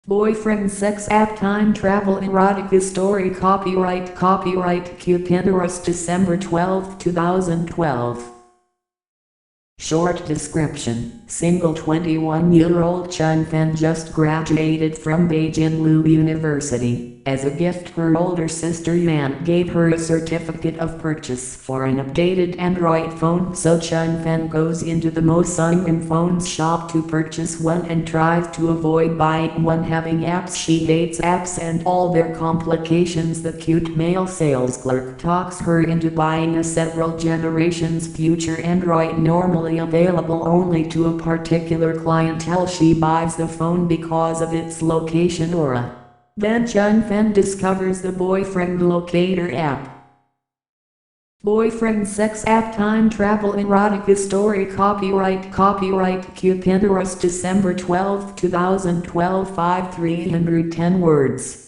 Boyfriend sex app time travel erotica story copyright Pinterest December 12, 2012. Short description: single 21-year-old Chun Fen just graduated from Beijing Lu University. As a gift, her older sister Yan gave her a certificate of purchase for an updated Android phone, so Chun Fen goes into the Samsung phones shop to purchase one and tries to avoid buying one, having apps. She hates apps and all their complications. The cute male sales clerk talks her into buying a several generations future Android, normally available only to a particular clientele. She buys the phone because of its location aura. Then Chun Fen discovers the boyfriend locator app. Boyfriend sex app time travel erotica story copyright Pinterest December 12, 2012 310 words.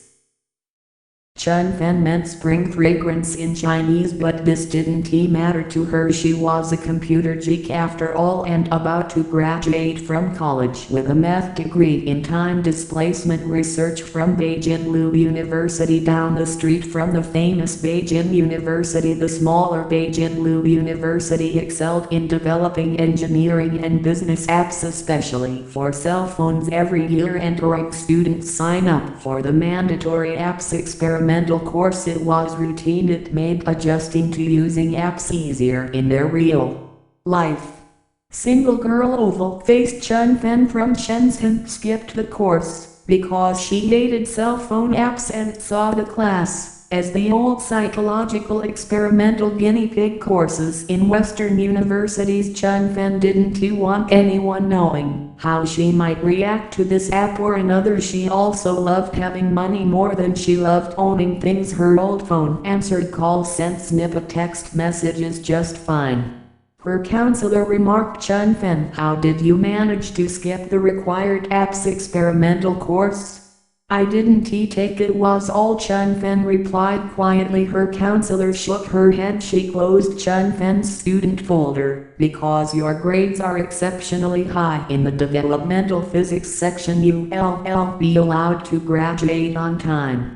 Chun Fen meant spring fragrance in Chinese, but this didn't matter to her. She was a computer geek after all, and about to graduate from college with a math degree in time displacement research from Beijing Lu University, down the street from the famous Beijing University. The smaller Beijing Lu University excelled in developing engineering and business apps, especially for cell phones. Every year, entering students sign up for the mandatory apps experimental course. It was routine. It made adjusting to using apps easier in their real life. Single girl oval-faced Chun Fen from Shenzhen skipped the course because she hated cell phone apps and saw the class as the old psychological experimental guinea pig courses in Western universities. Chun Fen didn't want anyone knowing how she might react to this app or another. She also loved having money more than she loved owning things. Her old phone answered calls, sent snippet text messages just fine. Her counselor remarked, "Chun Fen, how did you manage to skip the required apps experimental course?" "I didn't take it was all," Chun Fen replied quietly. Her counselor shook her head. She closed Chun Fen's student folder. "Because your grades are exceptionally high in the developmental physics section, you'll be allowed to graduate on time."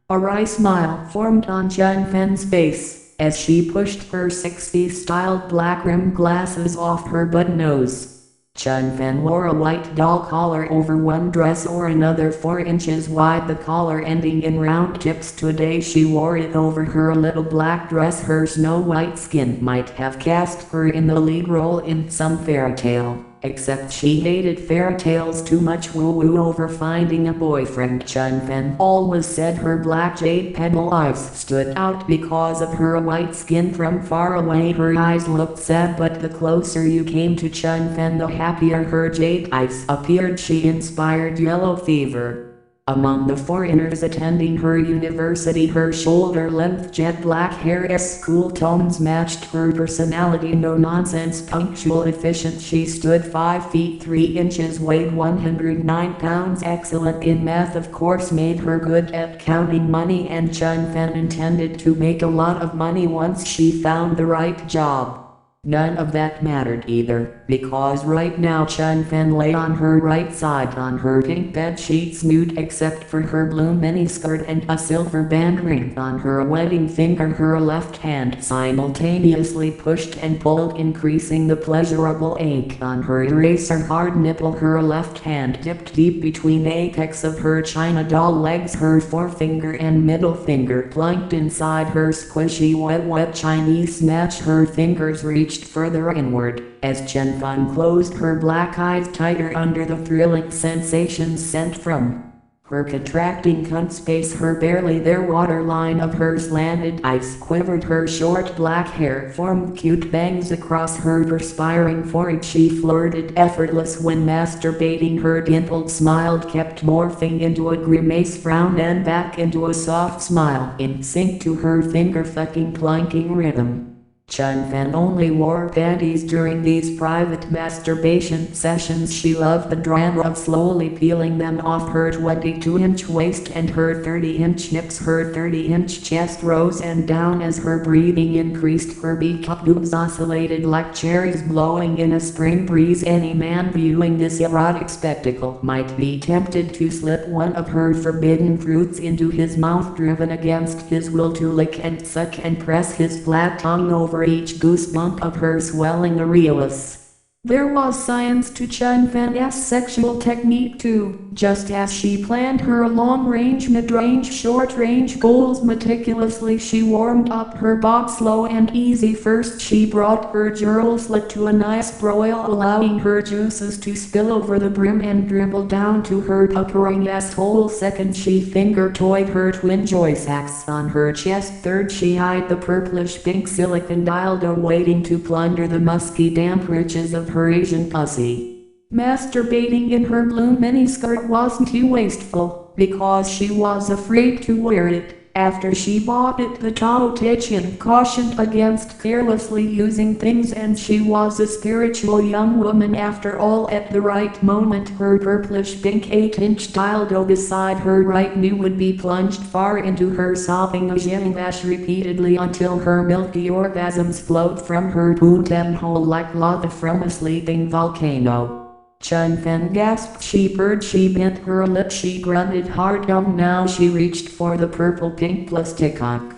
A wry smile formed on Chun Fen's face as she pushed her 60s-styled black-rimmed glasses off her button nose. Chun Fen wore a white doll collar over one dress or another 4 inches wide, the collar ending in round tips. Today she wore it over her little black dress. Her snow-white skin might have cast her in the lead role in some fairy tale, except she hated fairy tales too much. Woo-woo over finding a boyfriend. Chun Fen always said her black jade pebble eyes stood out because of her white skin. From far away her eyes looked sad, but the closer you came to Chun Fen, the happier her jade eyes appeared. She inspired yellow fever among the foreigners attending her university. Her shoulder-length jet black hair's cool tones matched her personality. No nonsense, punctual, efficient. She stood 5 feet 3 inches, weighed 109 pounds. Excellent in math, of course, made her good at counting money, and Chun Fen intended to make a lot of money once she found the right job. None of that mattered either, because right now Chun Fen lay on her right side on her pink bed sheets, nude except for her blue miniskirt and a silver band ring on her wedding finger. Her left hand simultaneously pushed and pulled, increasing the pleasurable ache on her eraser hard nipple. Her left hand dipped deep between the apex of her china doll legs. Her forefinger and middle finger plunked inside her squishy wet Chinese snatch. Her fingers reached further inward as Chun Fen closed her black eyes tighter under the thrilling sensations sent from her contracting cunt space. Her barely there waterline of her slanted eyes quivered. Her short black hair formed cute bangs across her perspiring forehead. She flirted effortless when masturbating. Her dimpled smile kept morphing into a grimace frown and back into a soft smile, in sync to her finger-fucking plunking rhythm. Chun Fen only wore panties during these private masturbation sessions. She loved the drama of slowly peeling them off her 22-inch waist and her 30-inch hips. Her 30-inch chest rose and down as her breathing increased. Her beak-up boobs oscillated like cherries blowing in a spring breeze. Any man viewing this erotic spectacle might be tempted to slip one of her forbidden fruits into his mouth, driven against his will to lick and suck and press his flat tongue over each goosebump of her swelling areolas. There was science to Chun Fen's sexual technique too. Just as she planned her long-range, mid-range, short-range goals meticulously, she warmed up her bob slow and easy. First she brought her jewel slit to a nice broil, allowing her juices to spill over the brim and dribble down to her puckering asshole. Second she finger-toyed her twin joy sacks on her chest. Third she eyed the purplish pink silicone dildo waiting to plunder the musky damp riches of her Asian pussy. Masturbating in her blue miniskirt wasn't too wasteful, because she was afraid to wear it. After she bought it, the Tao Te Ching cautioned against carelessly using things, and she was a spiritual young woman after all. At the right moment, her purplish pink 8-inch dildo beside her right knee would be plunged far into her, sobbing a jimbash repeatedly until her milky orgasms flowed from her poontem hole like lava from a sleeping volcano. Chun Fen gasped, she purred, she bent her lip, she grunted hard. Now she reached for the purple-pink plastic cock.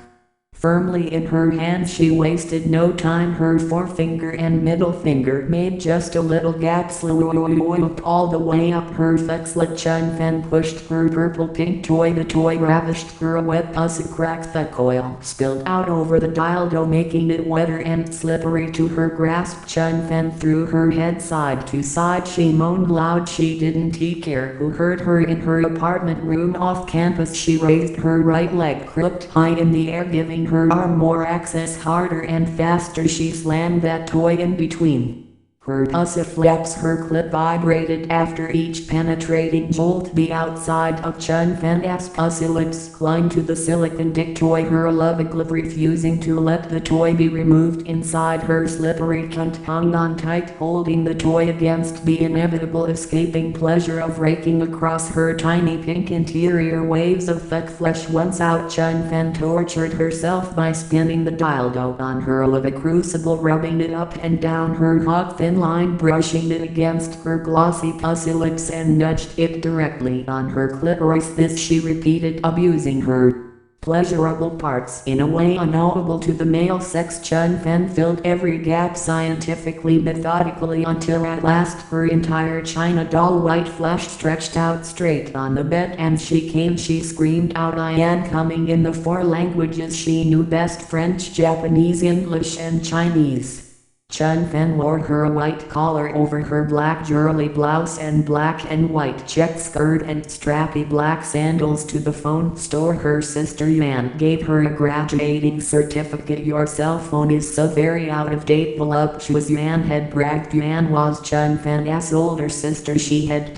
Firmly in her hand, she wasted no time. Her forefinger and middle finger made just a little gap, slowed all the way up her thick slit. Chun Fen pushed her purple-pink toy. The toy ravished her wet pussy, cracked. The coil spilled out over the dildo, making it wetter and slippery to her grasp. Chun Fen threw her head side to side. She moaned loud. She didn't care who heard her in her apartment room off campus. She raised her right leg crooked high in the air, giving her arm more access. Harder and faster she slammed that toy in between her pussy flaps. Her clit vibrated after each penetrating jolt. The outside of Chun Fen's pussy lips clung to the silicone dick toy, her lovingly refusing to let the toy be removed. Inside her slippery cunt hung on tight, holding the toy against the inevitable escaping pleasure of raking across her tiny pink interior waves of thick flesh. Once out, Chun Fen tortured herself by spinning the dildo on her lava crucible, rubbing it up and down her hot thin line, brushing it against her glossy pussy lips, and nudged it directly on her clitoris. This she repeated, abusing her pleasurable parts in a way unknowable to the male sex. Chun Fen filled every gap scientifically, methodically, until at last her entire china doll white flesh stretched out straight on the bed, and she came. She screamed out, "I am coming," in the 4 languages she knew best: French, Japanese, English, and Chinese. Chun Fen wore her white collar over her black jewelry blouse and black and white check skirt and strappy black sandals to the phone store. Her sister Yuan gave her a graduating certificate. "Your cell phone is so very out of date," voluptuous Yuan had bragged. Yuan was Chun Fen's older sister. She had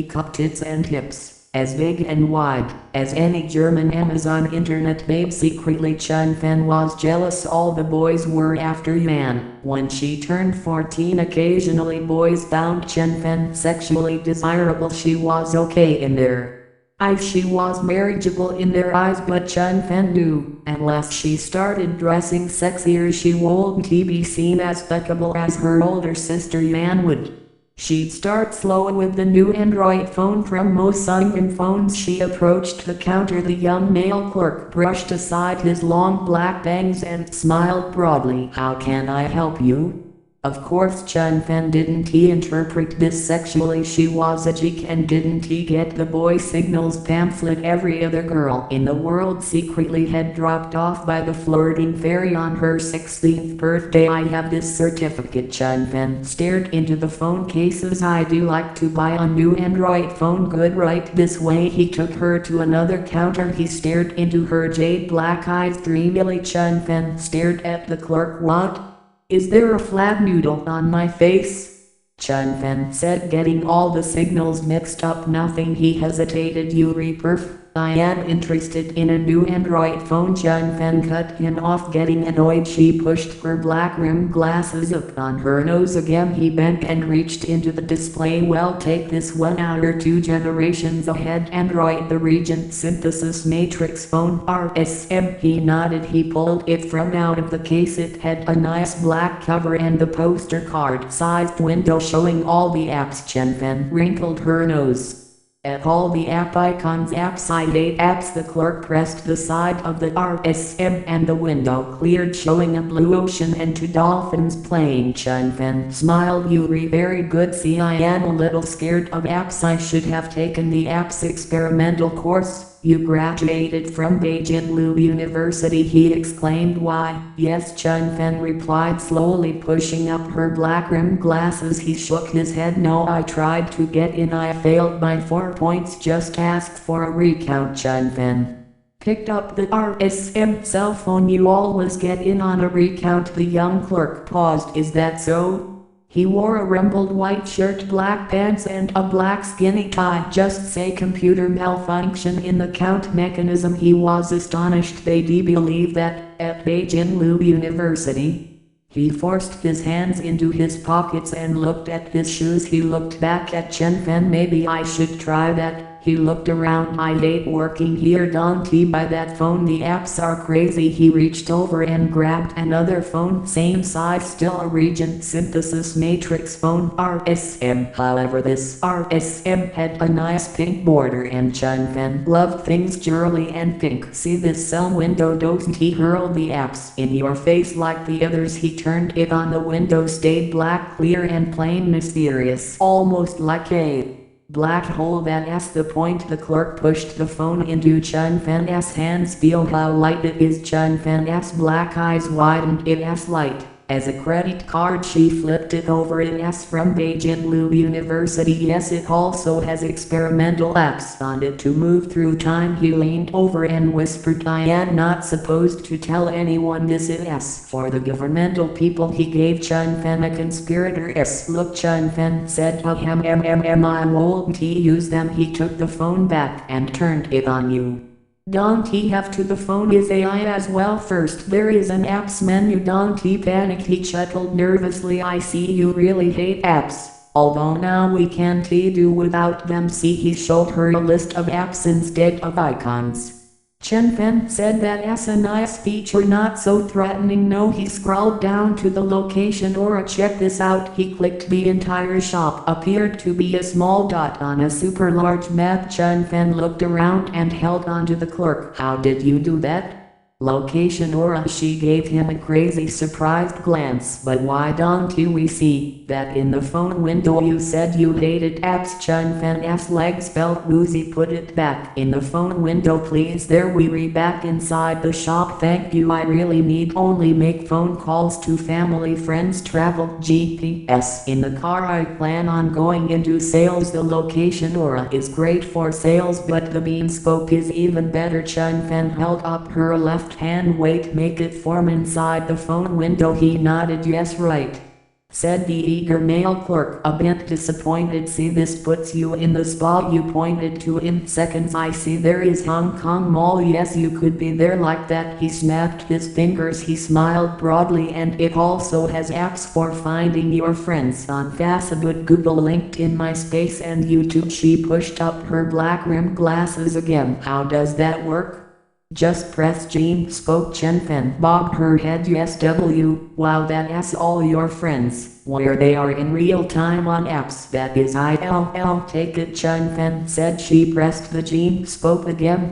cup tits and hips as big and wide as any German Amazon internet babe. Secretly, Chun Fen was jealous. All the boys were after Yuan. When she turned 14, occasionally boys found Chun Fen sexually desirable. She was okay in their eyes, she was marriageable in their eyes, but Chun Fen knew, unless she started dressing sexier, she wouldn't be seen as fuckable as her older sister Yuan would. She'd start slow with the new Android phone from Samsung Phones. She approached the counter. The young male clerk brushed aside his long black bangs and smiled broadly. "How can I help you?" Of course Chun Fen didn't interpret this sexually. She was a geek and didn't get the boy signals pamphlet every other girl in the world secretly had dropped off by the flirting fairy on her 16th birthday. "I have this certificate." Chun Fen stared into the phone cases. "I do like to buy a new Android phone." "Good, right this way." He took her to another counter. He stared into her jade black eyes dreamily. Chun Fen stared at the clerk. "What? Is there a flat noodle on my face?" Chun Fen said, getting all the signals mixed up. "Nothing." He hesitated. "You reperf Diane interested in a new Android phone. Chun-Fen cut him off. Getting annoyed, she pushed her black rimmed glasses up on her nose again. He bent and reached into the display. Well, take this one out or 2 generations ahead. Android, the Regent Synthesis Matrix phone, RSM. He nodded. He pulled it from out of the case. It had a nice black cover and the poster card-sized window showing all the apps. Chun-Fen wrinkled her nose at all the app icons. App side 8 apps. The clerk pressed the side of the RSM and the window cleared, showing a blue ocean and 2 dolphins playing. Chun-Fen smiled. Yuri, very good. See, I am a little scared of apps. I should have taken the apps experimental course. You graduated from Beijing University, he exclaimed. Why, yes, Chun-Fen replied, slowly pushing up her black rimmed glasses. He shook his head. No, I tried to get in. I failed by 4 points. Just ask for a recount. Chun-Fen picked up the RSM cell phone. You always get in on a recount. The young clerk paused. Is that so? He wore a rumpled white shirt, black pants and a black skinny tie. Just say computer malfunction in the count mechanism. He was astonished. They believe that, at Beijing University. He forced his hands into his pockets and looked at his shoes. He looked back at Chun-Fen. Maybe I should try that. He looked around. I hate working here. Don't buy that phone. The apps are crazy. He reached over and grabbed another phone, same size, still a Regent Synthesis Matrix phone, RSM. However, this RSM had a nice pink border and Chun-Fen loved things girly and pink. See this cell window, doesn't he? Hurled the apps in your face like the others. He turned it on. The window stayed black, clear and plain, mysterious, almost like a black hole. That's the point. The clerk pushed the phone into Chun-Fen's hands. Feel how light it is. Chun-Fen's black eyes widened. It's light as a credit card. She flipped it over. It's from Beijing University. Yes, it also has experimental apps on it to move through time. He leaned over and whispered, I am not supposed to tell anyone this is for the governmental people. He gave Chun-Fen a conspirator's look. Chun-Fen said, I won't use them. He took the phone back and turned it on. You don't have to. The phone is AI as well. First there is an apps menu. Don't panic. He chuckled nervously. I see you really hate apps, although now we can't do without them. See, he showed her a list of apps instead of icons. Chun-Fen said that's a nice feature, not so threatening. No, he scrolled down to the location aura. Check this out. He clicked. The entire shop appeared to be a small dot on a super large map. Chun-Fen looked around and held on to the clerk. How did you do that? Location aura. She gave him a crazy surprised glance. But why don't we see that in the phone window? You said you hated apps. Chun-Fen's legs felt woozy. Put it back in the phone window, please. There we are, back inside the shop. Thank you. I really need only make phone calls to family, friends, travel, GPS in the car. I plan on going into sales. The location aura is great for sales, but the beam scope is even better. Chun-Fen held up her left hand. Wait, make it form inside the phone window. He nodded. Yes, right, said the eager male clerk, a bit disappointed. See, this puts you in the spot you pointed to in seconds. I see. There is Hong Kong Mall. Yes, you could be there like that. He snapped his fingers. He smiled broadly. And it also has apps for finding your friends on Facebook, Google, LinkedIn, MySpace and YouTube. She pushed up her black rimmed glasses again. How does that work? Just press G, spoke Chun-Fen. Bobbed her head. Yes, wow, that's all your friends, where they are in real time on apps. That is ILL. Take it. Chun-Fen said. She pressed the G, spoke again.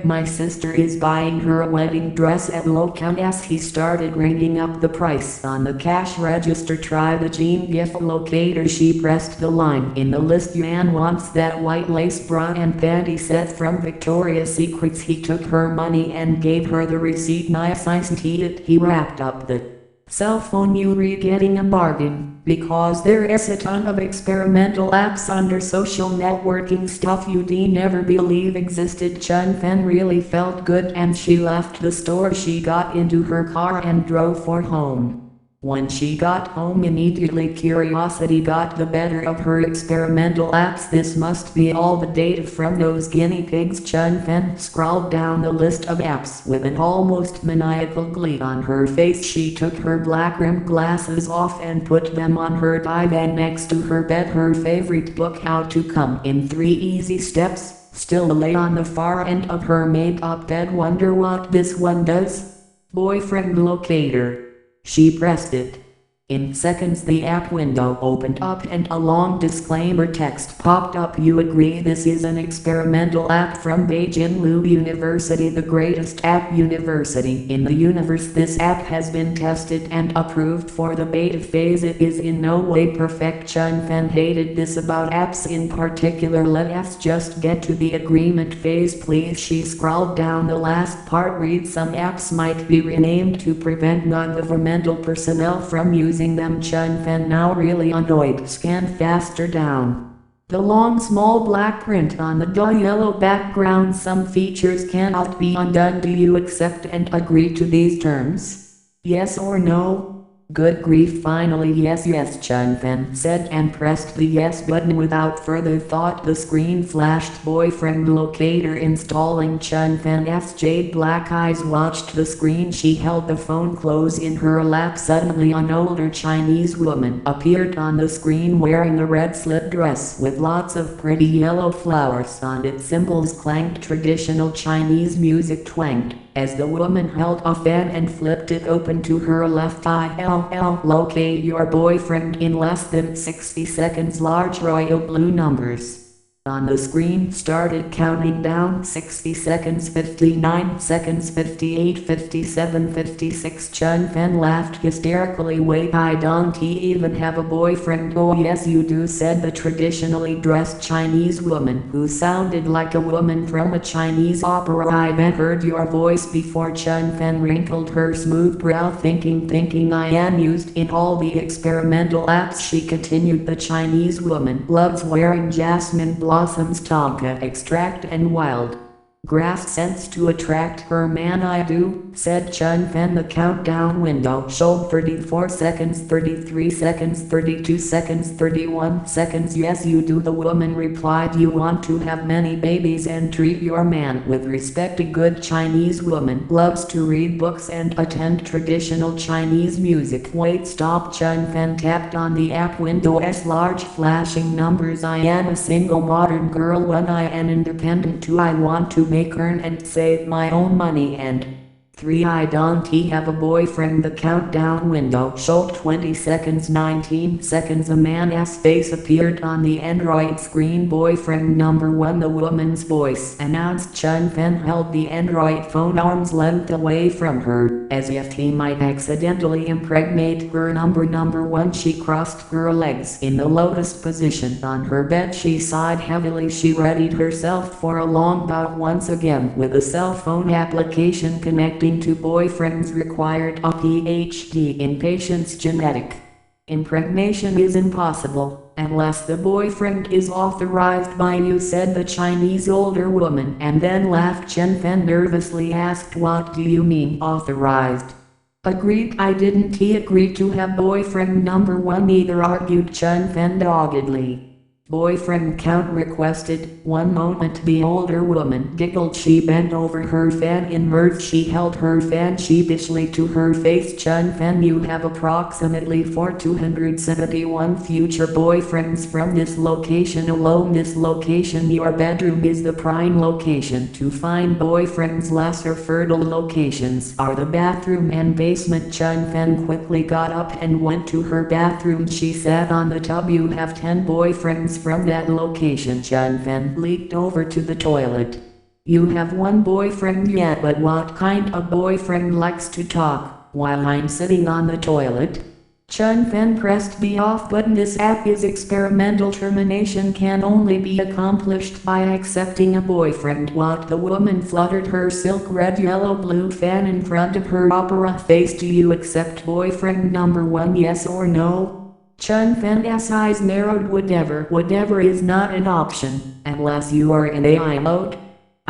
My sister is buying her a wedding dress at Locals. He started ringing up the price on the cash register. Try the G gift locator. She pressed the line in the list. Yuan wants that white lace bra and panty set from Victoria's Secrets. He took her money and gave her the receipt. Nice. He wrapped up the cell phone. Yuri getting a bargain, because there is a ton of experimental apps under social networking stuff you'd never believe existed. Chun-Fen really felt good and she left the store. She got into her car and drove for home. When she got home immediately curiosity got the better of her experimental apps. This must be all the data from those guinea pigs. Chun Fen scrawled down the list of apps with an almost maniacal glee on her face. She took her black-rimmed glasses off and put them on her divan next to her bed. Her favorite book, How to Come in 3 Easy Steps, still lay on the far end of her made-up bed. Wonder what this one does? Boyfriend locator. She pressed it. In seconds the app window opened up and a long disclaimer text popped up. You agree this is an experimental app from Beijing Lu University, the greatest app university in the universe. This app has been tested and approved for the beta phase. It is in no way perfect. Chun Fen hated this about apps in particular. Let us just get to the agreement phase, please. She scrolled down the last part. Read some apps might be renamed to prevent non-governmental personnel from using them. Chun Fen, now really annoyed, scanned faster down. The long small black print on the dull yellow background. Some features cannot be undone. Do you accept and agree to these terms? Yes or no? Good grief, finally yes, Chun Fen said and pressed the yes button without further thought. The screen flashed boyfriend locator installing. Chun Fen's jade black eyes watched the screen. She held the phone close in her lap. Suddenly an older Chinese woman appeared on the screen wearing a red slip dress with lots of pretty yellow flowers on it. Cymbals clanged, traditional Chinese music twanged as the woman held a fan and flipped it open to her left eye. Locate your boyfriend in less than 60 seconds. Large royal blue numbers on the screen started counting down. 60 seconds, 59 seconds, 58, 57, 56. Chun Fen laughed hysterically. Wait, I don't even have a boyfriend. Oh yes you do, said the traditionally dressed Chinese woman, who sounded like a woman from a Chinese opera. I've heard your voice before. Chun Fen wrinkled her smooth brow, thinking I am used in all the experimental apps. She continued. The Chinese woman loves wearing jasmine blossoms, tonka extract and wild grass scents to attract her man. I do, said Chun Fen. The countdown window showed 34 seconds, 33 seconds, 32 seconds, 31 seconds. Yes you do, the woman replied. You want to have many babies and treat your man with respect. A good Chinese woman loves to read books and attend traditional Chinese music. Wait, stop. Chun Fen tapped on the app window's large flashing numbers. I am a single modern girl. 1. I am independent. 2. I want to earn and save my own money. And 3. I don't have a boyfriend. The countdown window showed 20 seconds, 19 seconds. A man's face appeared on the Android screen. Boyfriend number 1, the woman's voice announced. Chun Fen held the Android phone arm's length away from her, as if he might accidentally impregnate her. Number 1. She crossed her legs in the lotus position on her bed. She sighed heavily. She readied herself for a long bout. Once again, with a cell phone application connecting to boyfriends required a PhD in patient's genetic. Impregnation is impossible unless the boyfriend is authorized by you, said the Chinese older woman, and then laughed. Chun Fen nervously asked, what do you mean authorized? Agreed. I didn't he agree to have boyfriend number 1 either, argued Chun Fen doggedly. Boyfriend count requested. 1 moment. The older woman giggled. She bent over her fan in mirth. She held her fan sheepishly to her face. Chun Fen, you have approximately 271 future boyfriends from this location alone. This location, your bedroom, is the prime location to find boyfriends. Lesser fertile locations are the bathroom and basement. Chun Fen quickly got up and went to her bathroom. She sat on the tub. You have 10 boyfriends from that location. Chun Fen leaped over to the toilet. You have 1 boyfriend yet, but what kind of boyfriend likes to talk while I'm sitting on the toilet? Chun Fen pressed the off button. This app is experimental. Termination can only be accomplished by accepting a boyfriend. What? The woman fluttered her silk red yellow blue fan in front of her opera face. Do you accept boyfriend number 1, yes or no? Chun Fen's eyes narrowed. Whatever is not an option, unless you are in AI mode.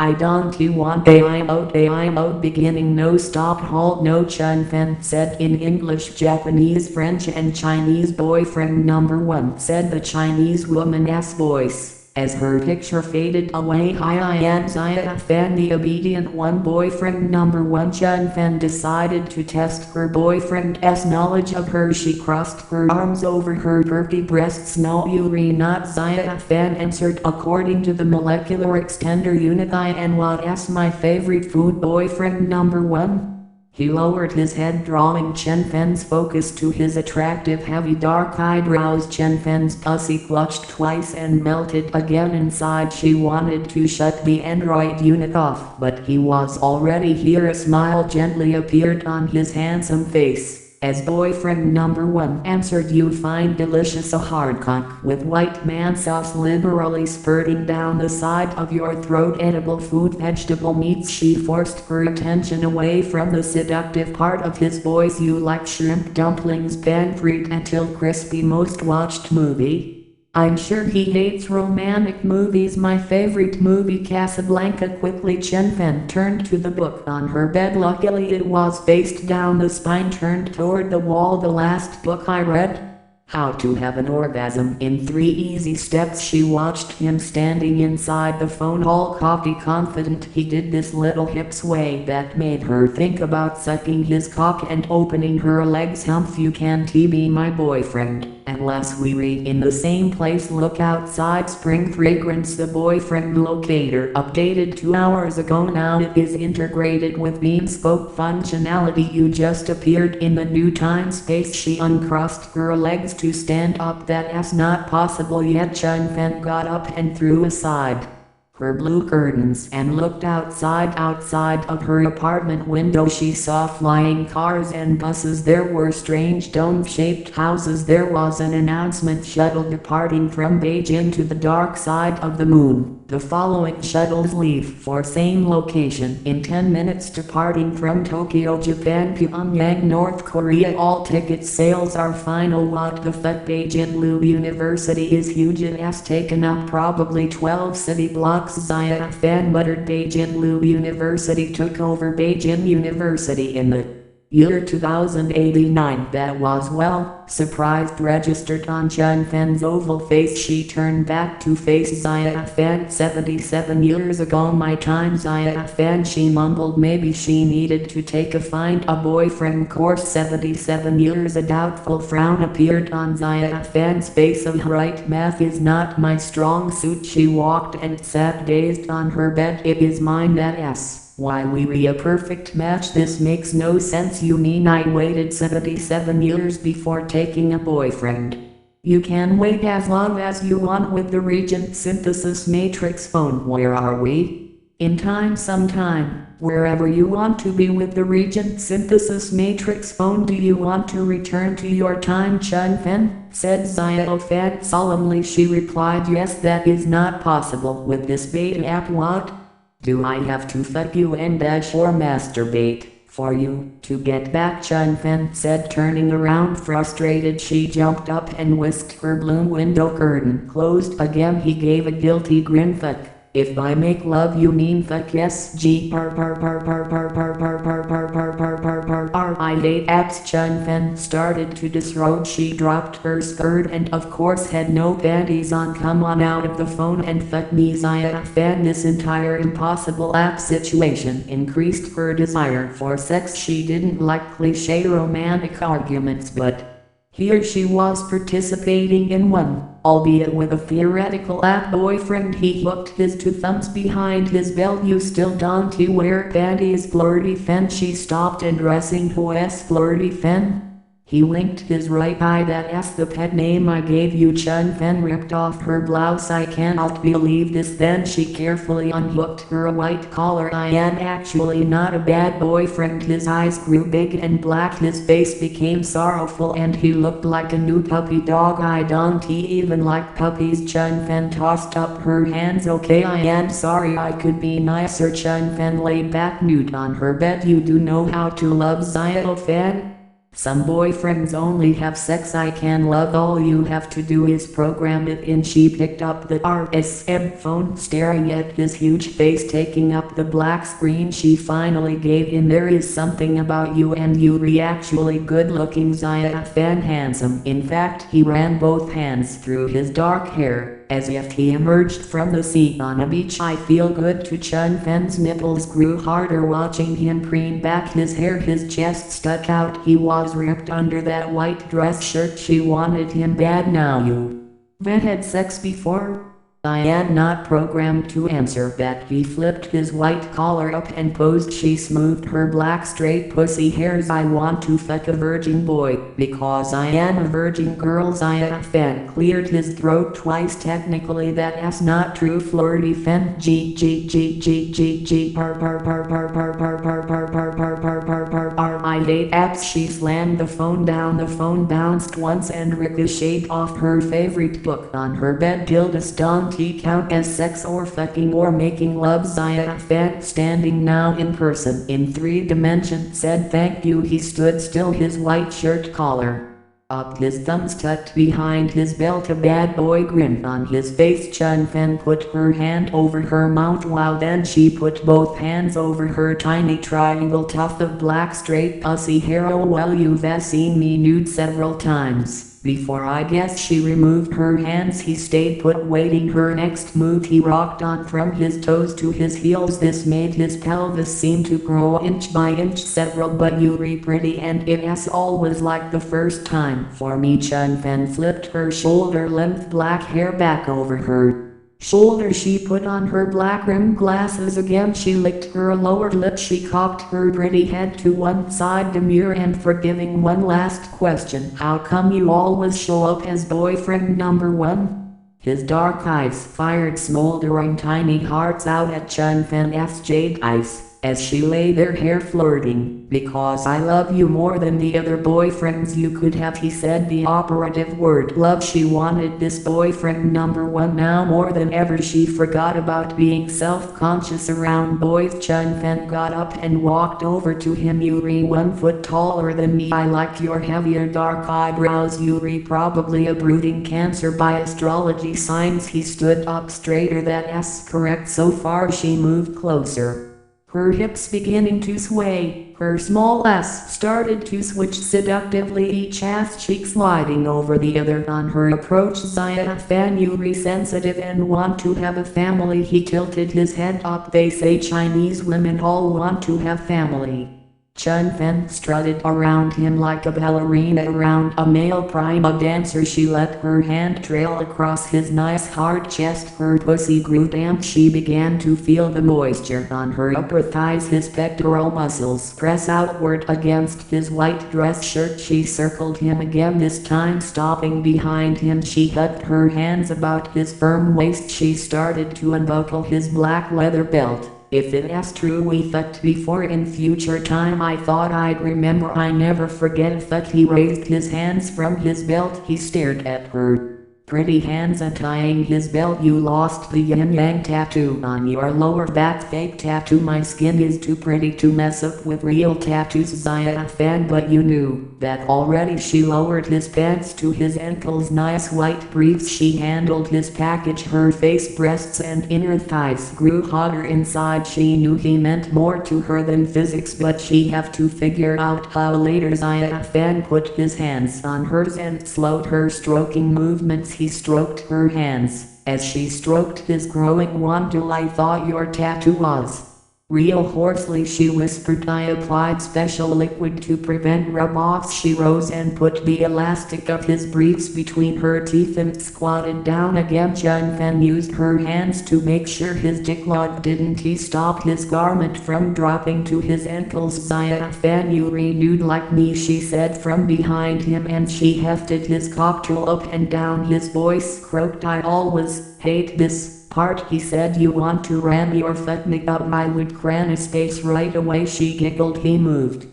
I don't you want I'm out beginning no stop halt no Chen Fen said in English, Japanese, French and Chinese. Boyfriend number one, said the Chinese woman's voice. As her picture faded away, hi I am Zia Fan, the obedient one. Boyfriend number one, Chen Fen decided to test her boyfriend's knowledge of her. She crossed her arms over her perky breasts. No, you're not Zia Fan answered. According to the molecular extender unit, I and what's my favorite food. Boyfriend number one. He lowered his head, drawing Chen Fen's focus to his attractive heavy dark eyebrows. Chen Fen's pussy clutched twice and melted again inside. She wanted to shut the android unit off, but he was already here. A smile gently appeared on his handsome face as boyfriend number one answered, you find delicious a hard cock with white man sauce liberally spurting down the side of your throat. Edible food, vegetable meats. She forced her attention away from the seductive part of his voice. You like shrimp dumplings, pan-fried until crispy. Most watched movie? I'm sure he hates romantic movies. My favorite movie, Casablanca. Quickly Chen Fen turned to the book on her bed. Luckily it was faced down, the spine turned toward the wall. The last book I read? How to Have an Orgasm in 3 Easy Steps. She watched him standing inside the phone, all cocky confident. He did this little hip sway that made her think about sucking his cock and opening her legs. Humph, you can't be my boyfriend unless we re in the same place. Look outside, spring fragrance. The boyfriend locator updated 2 hours ago. Now it is integrated with BeamSpoke functionality. You just appeared in the new time space. She uncrossed her legs to stand up. That's not possible yet. Chen Fen got up and threw aside her blue curtains and looked outside. Outside of her apartment window she saw flying cars and buses. There were strange dome-shaped houses. There was an announcement, shuttle departing from Beijing to the dark side of the moon. The following shuttles leave for same location in 10 minutes, departing from Tokyo, Japan, Pyongyang, North Korea. All ticket sales are final. What the fuck? Beijing Lu University is huge. It has taken up probably 12 city blocks. Zia Fan muttered. Beijing Lu University took over Beijing University in the year 2089. That was well, surprised registered on Chen Fen's oval face. She turned back to face Zia Fan. 77 years ago my time. Zia Fan, she mumbled. Maybe she needed to take a find a boyfriend course. 77 years. A doubtful frown appeared on Zia Fan's face. Right, math is not my strong suit. She walked and sat dazed on her bed. It is mine, that s. Why we a perfect match? This makes no sense. You mean I waited 77 years before taking a boyfriend? You can wait as long as you want with the Regent Synthesis Matrix phone. Where are we? In time sometime, wherever you want to be with the Regent Synthesis Matrix phone. Do you want to return to your time, Chen Fen? Said Zia Fan solemnly. She replied, yes, that is not possible with this beta app. What? Do I have to fuck you and dash or masturbate for you to get back? Chen Fen said, turning around frustrated. She jumped up and whisked her blue window curtain closed again. He gave a guilty grin. Fuck. If I make love you mean fuck? Yes. G par par par par par par par par par par par par par par. I hate apps. Chen Fen started to disrobe. She dropped her skirt and of course had no panties on. Come on out of the phone and fuck me, Zia Fan. This entire impossible app situation increased her desire for sex. She didn't like cliche romantic arguments, but here she was participating in one, albeit with a theoretical app boyfriend. He hooked his 2 thumbs behind his belt. You still don't wear panties, Flirty Fen? She stopped addressing who's Flirty Fen? He winked his right eye. That's the pet name I gave you. Chen Fen ripped off her blouse. I cannot believe this. Then she carefully unhooked her white collar. I am actually not a bad boyfriend. His eyes grew big and black. His face became sorrowful and he looked like a new puppy dog. I don't even like puppies. Chen Fen tossed up her hands. Okay, I am sorry, I could be nicer. Chen Fen lay back nude on her bed. You do know how to love, Zia Fan? Some boyfriends only have sex I can love, all you have to do is program it in. She picked up the RSM phone, staring at his huge face taking up the black screen. She finally gave in. There is something about you and Yuri actually good looking. Zaya Fan handsome. In fact, he ran both hands through his dark hair, as if he emerged from the sea on a beach. I feel good to Chun Fen's nipples grew harder watching him preen back his hair. His chest stuck out. He was ripped under that white dress shirt. She wanted him bad. Now you had sex before? Diane not programmed to answer that. He flipped his white collar up and posed. She smoothed her black straight pussy hairs. I want to fuck a virgin boy, because I am a virgin girl. Zaya Fan cleared his throat twice. Technically that's not true. Flirty Fen G G G G G G par par par par par par par par par par par par par par. I hate apps. She slammed the phone down. The phone bounced once and ricocheted off her favorite book on her bed. Tilda Stone count as sex or fucking or making love? Zaya Fan, standing now in person in 3 dimensions, said thank you. He stood still, his white shirt collar up, his thumbs tucked behind his belt, a bad boy grin on his face. Chun Fen put her hand over her mouth while then she put both hands over her tiny triangle tuft of black straight pussy hair. Oh well, you've seen me nude several times before. I guess. She removed her hands. He stayed put, waiting her next move. He rocked on from his toes to his heels. This made his pelvis seem to grow inch by inch. Several but Yuri pretty and it all was like the first time for me. Chun Fen flipped her shoulder length black hair back over her shoulder. She put on her black rimmed glasses again. She licked her lower lip. She cocked her pretty head to one side, demure and forgiving. One last question. How come you always show up as boyfriend number 1? His dark eyes fired smoldering tiny hearts out at Chun Fen's jade eyes as she lay there, hair flirting. Because I love you more than the other boyfriends you could have, he said the operative word, love. She wanted this boyfriend number 1 now more than ever. She forgot about being self-conscious around boys. Chun Fen got up and walked over to him. Yuri 1 foot taller than me. I like your heavier dark eyebrows. Yuri probably a brooding Cancer by astrology signs. He stood up straighter. That's correct so far. She moved closer, her hips beginning to sway. Her small ass started to switch seductively, each ass cheek sliding over the other on her approach. Zaya Fan, Yuri sensitive and want to have a family. He tilted his head up. They say Chinese women all want to have family. Chun Fen strutted around him like a ballerina around a male prima dancer. She let her hand trail across his nice hard chest. Her pussy grew damp. She began to feel the moisture on her upper thighs. His pectoral muscles press outward against his white dress shirt. She circled him again, this time stopping behind him. She hugged her hands about his firm waist. She started to unbuckle his black leather belt. If it's true we fucked before in future time, I thought I'd remember. I never forget a fuck. He raised his hands from his belt. He stared at her pretty hands untying his belt. You lost the yin yang tattoo on your lower back. Fake tattoo. My skin is too pretty to mess up with real tattoos. Zaya Fan, but you knew that already. She lowered his pants to his ankles. Nice white briefs. She handled his package. Her face, breasts and inner thighs grew hotter inside. She knew he meant more to her than physics, but she have to figure out how later. Zaya Fan put his hands on hers and slowed her stroking movements. He stroked her hands as she stroked his growing wandle. I thought your tattoo was real. Hoarsely she whispered. I applied special liquid to prevent rub-offs. She rose and put the elastic of his briefs between her teeth and squatted down again. Chun Fen used her hands to make sure his dick log didn't. He stopped his garment from dropping to his ankles. Zaya Fan, you renewed like me, she said from behind him, and she hefted his cocktail up and down. His voice croaked. I always hate this part, he said. You want to ram your fuck me up? I would cran his face right away. She giggled. He moved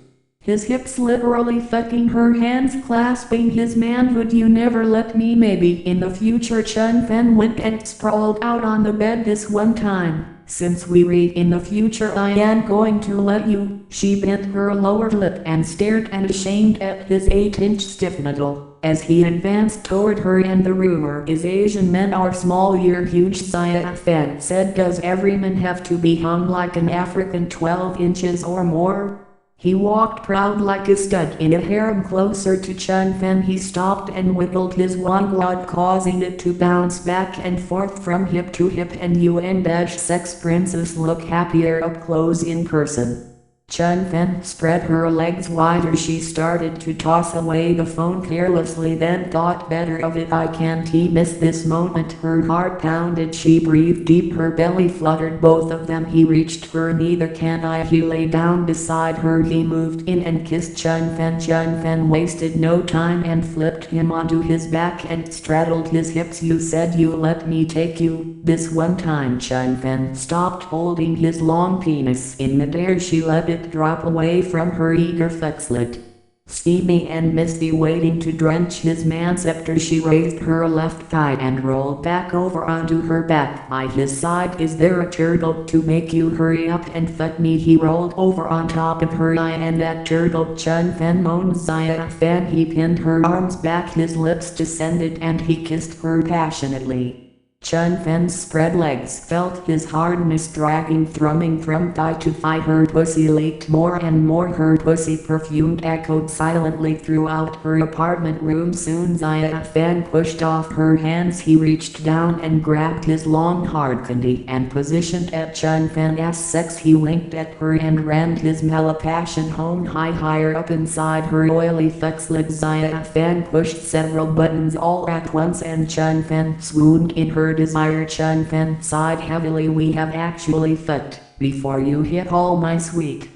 his hips literally fucking her hands clasping his manhood. You never let me. Maybe in the future. Chun Fen went and sprawled out on the bed. This one time, since we read in the future, I am going to let you. She bent her lower lip and stared and ashamed at his 8-inch stiff noodle, as he advanced toward her. And the rumor is Asian men are small. You're huge, Saya Fen said. Does every man have to be hung like an African 12 inches or more? He walked proud like a stud in a harem. Closer to Chun Fen he stopped and wiggled his wangwad, causing it to bounce back and forth from hip to hip. And UN-sex princess look happier up close in person. Chun Fen spread her legs wider. She started to toss away the phone carelessly, then thought better of it. I can't miss this moment. Her heart pounded. She breathed deep. Her belly fluttered. Both of them. He reached her. Neither can I. He lay down beside her. He moved in and kissed Chun Fen. Chun Fen wasted no time and flipped him onto his back and straddled his hips. You said you let me take you. This one time. Chun Fen stopped holding his long penis in midair. She let it drop away from her eager flexlet. Steamy and misty, waiting to drench his manscepter, she raised her left thigh and rolled back over onto her back by his side. Is there a turtle to make you hurry up and fuck me? He rolled over on top of her eye and that turtle. Chun Fen moaned. Saya Fen. He pinned her arms back. His lips descended and he kissed her passionately. Chun Fen's spread legs felt his hardness dragging, thrumming from thigh to thigh. Her pussy leaked more and more. Her pussy perfumed echoed silently throughout her apartment room. Soon Saya Fen pushed off her hands. He reached down and grabbed his long hard candy and positioned at Chun Fen's sex. He winked at her and rammed his passion home higher up inside her oily flexlet. Saya Fen pushed several buttons all at once and Chun Fen swooned in her desire. Chun Fen sighed heavily. We have actually fucked before you hit all my sweet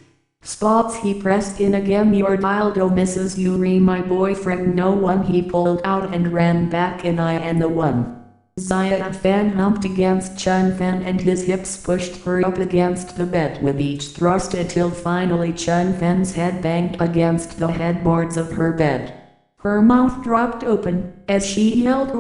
spots. He pressed in again. Your dildo, Mrs. Yuri, my boyfriend. No one. He pulled out and ran back, and I am the one. Saya Fen humped against Chun Fen and his hips pushed her up against the bed with each thrust until finally Chun Fen's head banged against the headboards of her bed. Her mouth dropped open as she yelled at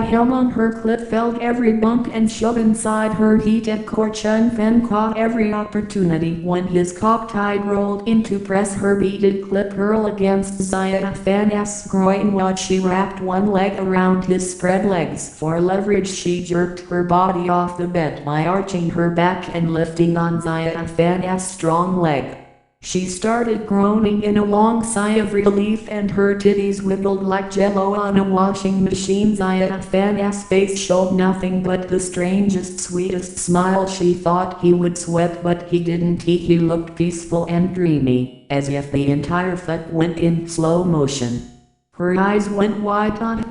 him on her clit, felt every bump and shove inside her heated core. Chun Fen caught every opportunity when his cock tide rolled in to press her beaded clit hurl against Saya Fen's groin. While she wrapped one leg around his spread legs for leverage, she jerked her body off the bed by arching her back and lifting on Saya Fen's strong leg. She started groaning in a long sigh of relief and her titties wiggled like jello on a washing machine. Saya Fen's face showed nothing but the strangest, sweetest smile. She thought he would sweat, but he didn't. He looked peaceful and dreamy, as if the entire fuck went in slow motion. Her eyes went wide on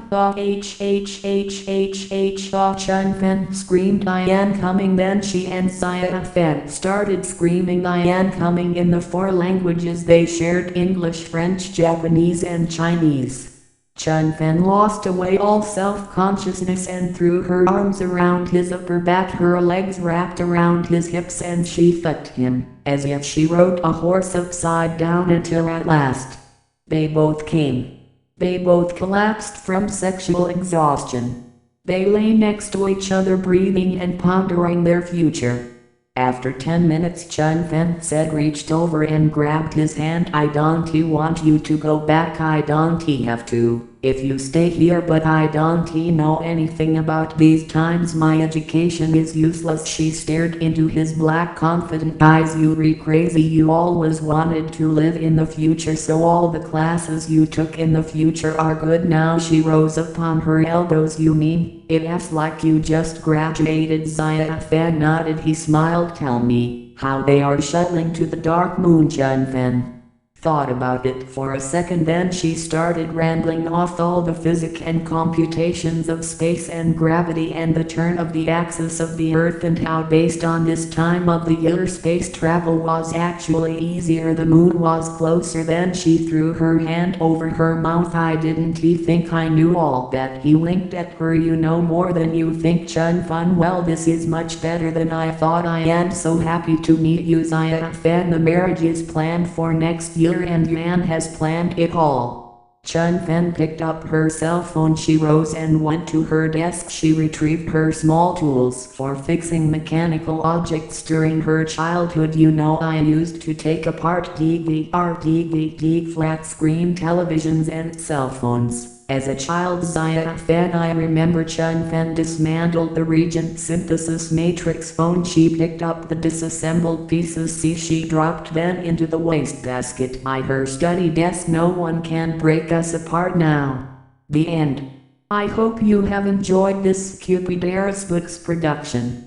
Chun Fen screamed, I am coming. Then she and Saya Fen started screaming, I am coming, in the 4 languages they shared: English, French, Japanese and Chinese. Chun Fen lost away all self-consciousness and threw her arms around his upper back. Her legs wrapped around his hips and she fucked him, as if she rode a horse upside down, until at last they both came. They both collapsed from sexual exhaustion. They lay next to each other, breathing and pondering their future. After 10 minutes, Chun Fen said, reached over and grabbed his hand. I don't want you to go back. I don't have to if you stay here, but I don't know anything about these times. My education is useless. She stared into his black confident eyes. Yuri, crazy. You always wanted to live in the future, so all the classes you took in the future are good now. She rose upon her elbows. You mean it's like you just graduated? Saya Fen nodded. He smiled. Tell me how they are shuttling to the dark moon. Chun Fen thought about it for a second, then she started rambling off all the physics and computations of space and gravity and the turn of the axis of the earth and how based on this time of the year space travel was actually easier, the moon was closer. Then she threw her hand over her mouth. I didn't think I knew all that. He winked at her. You know more than you think, Chun Fun. Well, this is much better than I thought. I am so happy to meet you, Zia Fan. The marriage is planned for next year and Yuan has planned it all. Chun Fen picked up her cell phone. She rose and went to her desk. She retrieved her small tools for fixing mechanical objects during her childhood. You know, I used to take apart DVD flat screen televisions and cell phones. As a child, Zia Fan, I remember Chun Fen dismantled the Regent synthesis matrix phone. She picked up the disassembled pieces. See, she dropped them into the wastebasket by her study desk. No one can break us apart now. The end. I hope you have enjoyed this Cupid Eras Books production.